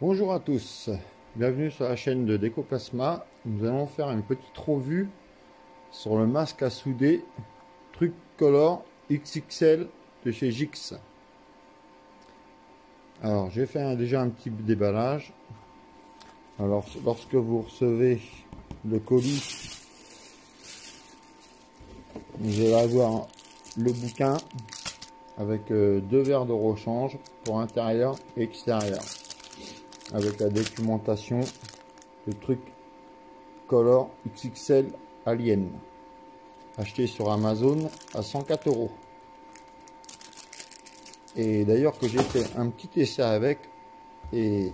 Bonjour à tous, bienvenue sur la chaîne de Décoplasma. Nous allons faire une petite revue sur le masque à souder Trucolor XXL de chez Gix. Alors j'ai fait déjà un petit déballage. Alors lorsque vous recevez le colis, vous allez avoir le bouquin avec deux verres de rechange pour intérieur et extérieur, avec la documentation, le Trucolor XXL Alien, acheté sur Amazon à 104 €. Et d'ailleurs que j'ai fait un petit essai avec, et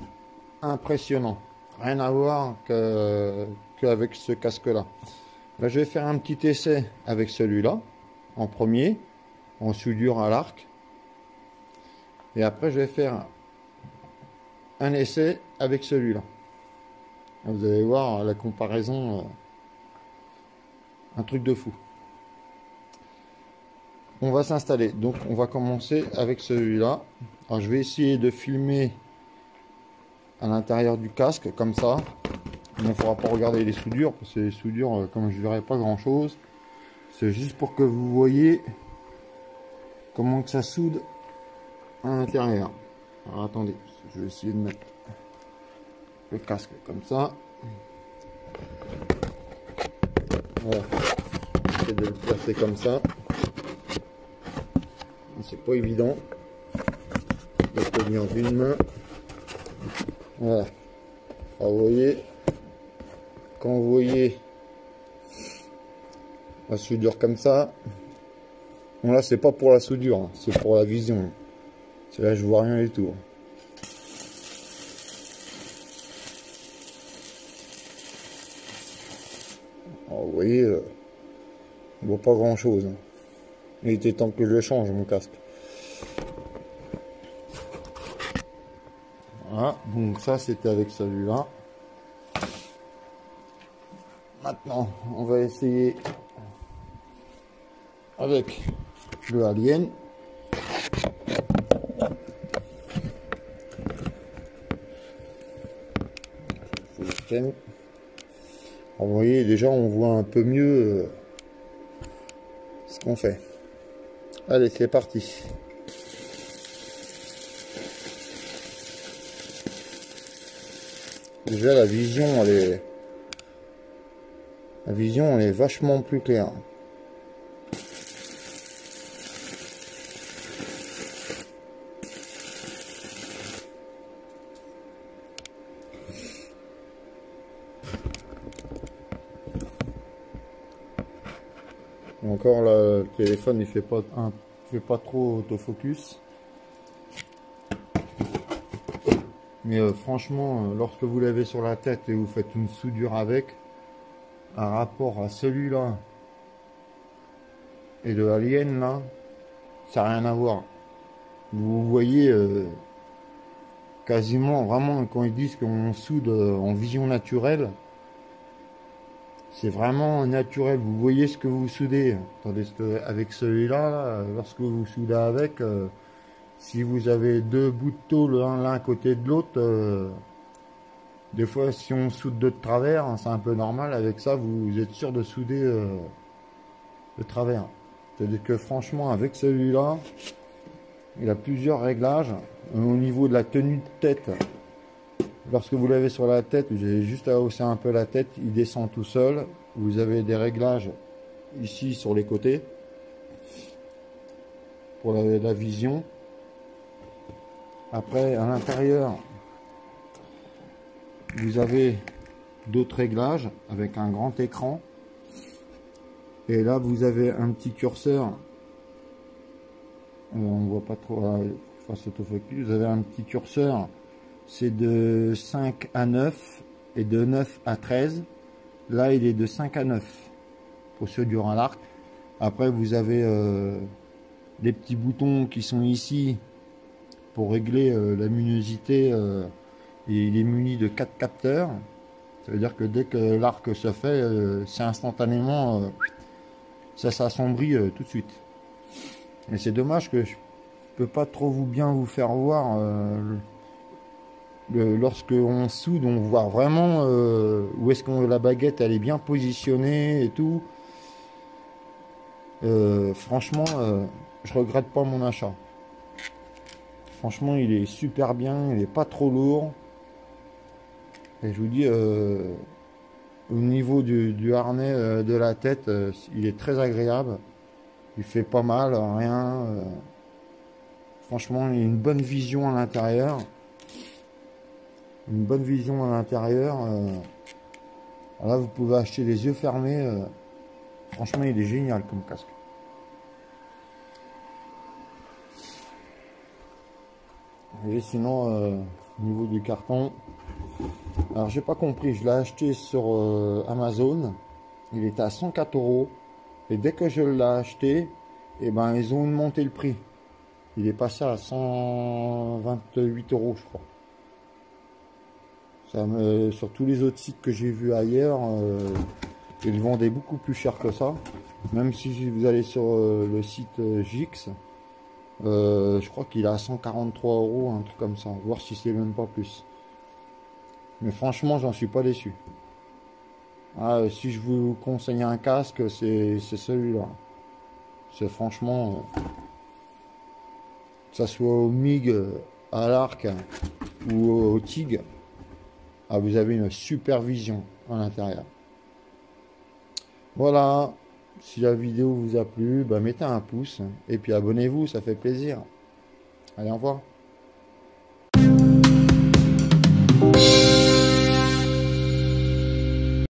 impressionnant, rien à voir qu'avec ce casque là. Là je vais faire un petit essai avec celui-là en premier, en soudure à l'arc, et après je vais faire un essai avec celui-là. Vous allez voir la comparaison, un truc de fou. On va s'installer, donc on va commencer avec celui-là. Alors je vais essayer de filmer à l'intérieur du casque comme ça. Il ne faudra pas regarder les soudures, parce que les soudures, comme je verrai pas grand chose, c'est juste pour que vous voyez comment que ça soude à l'intérieur. Alors attendez, je vais essayer de mettre le casque comme ça. Voilà, j'essaie de le placer comme ça. C'est pas évident de le tenir d'une main. Voilà. Alors vous voyez, quand vous voyez la soudure comme ça, bon là c'est pas pour la soudure, hein, c'est pour la vision. C'est là je vois rien du tout. Alors, vous voyez, on voit pas grand chose. Hein. Il était temps que je le change mon casque. Voilà, donc ça c'était avec celui-là. Maintenant, on va essayer avec le Alien. Alors, vous voyez, déjà on voit un peu mieux ce qu'on fait. Allez, c'est parti. Déjà la vision elle est vachement plus claire. Encore le téléphone il fait pas trop autofocus. Mais franchement, lorsque vous l'avez sur la tête et vous faites une soudure avec, un rapport à celui-là et le Alien là, ça n'a rien à voir. Vous voyez quasiment, vraiment, quand ils disent qu'on soude en vision naturelle, c'est vraiment naturel. Vous voyez ce que vous soudez. Tandis qu'avec celui-là, lorsque vous soudez avec, si vous avez deux bouts de tôle l'un à côté de l'autre, des fois si on soude de travers, hein, c'est un peu normal. Avec ça vous êtes sûr de souder de travers. C'est-à-dire que franchement avec celui-là, il a plusieurs réglages. Au niveau de la tenue de tête, lorsque vous l'avez sur la tête, vous avez juste à hausser un peu la tête, il descend tout seul. Vous avez des réglages ici sur les côtés pour la vision. Après, à l'intérieur, vous avez d'autres réglages avec un grand écran. Et là, vous avez un petit curseur. On voit pas trop face autofocus. Vous avez un petit curseur. C'est de 5 à 9 et de 9 à 13. Là, il est de 5 à 9 pour ceux durant l'arc. Après, vous avez des petits boutons qui sont ici pour régler la luminosité, et il est muni de 4 capteurs. Ça veut dire que dès que l'arc se fait, c'est instantanément, ça s'assombrit tout de suite. Mais c'est dommage que je peux pas trop bien vous faire voir lorsque on soude, on voit vraiment où est-ce que la baguette elle est bien positionnée et tout. Franchement, je regrette pas mon achat. Franchement, il est super bien, il est pas trop lourd. Et je vous dis, au niveau du harnais de la tête, il est très agréable. Il fait pas mal, rien. Franchement, il y a une bonne vision à l'intérieur. Une bonne vision à l'intérieur. Là, vous pouvez acheter les yeux fermés. Franchement, il est génial comme casque. Et sinon, au niveau du carton, alors j'ai pas compris, je l'ai acheté sur Amazon, il était à 104 euros, et dès que je l'ai acheté, et ben ils ont monté le prix. Il est passé à 128 euros, je crois. Sur tous les autres sites que j'ai vus ailleurs, ils vendaient beaucoup plus cher que ça. Même si vous allez sur le site Jix, je crois qu'il est à 143 euros, un truc comme ça, voir si c'est même pas plus. Mais franchement, j'en suis pas déçu. Ah, si je vous conseille un casque, c'est celui-là. C'est franchement, que ça soit au MIG, à l'Arc ou au TIG, ah, vous avez une super vision à l'intérieur. Voilà, si la vidéo vous a plu, bah, mettez un pouce et puis abonnez-vous, ça fait plaisir. Allez, au revoir.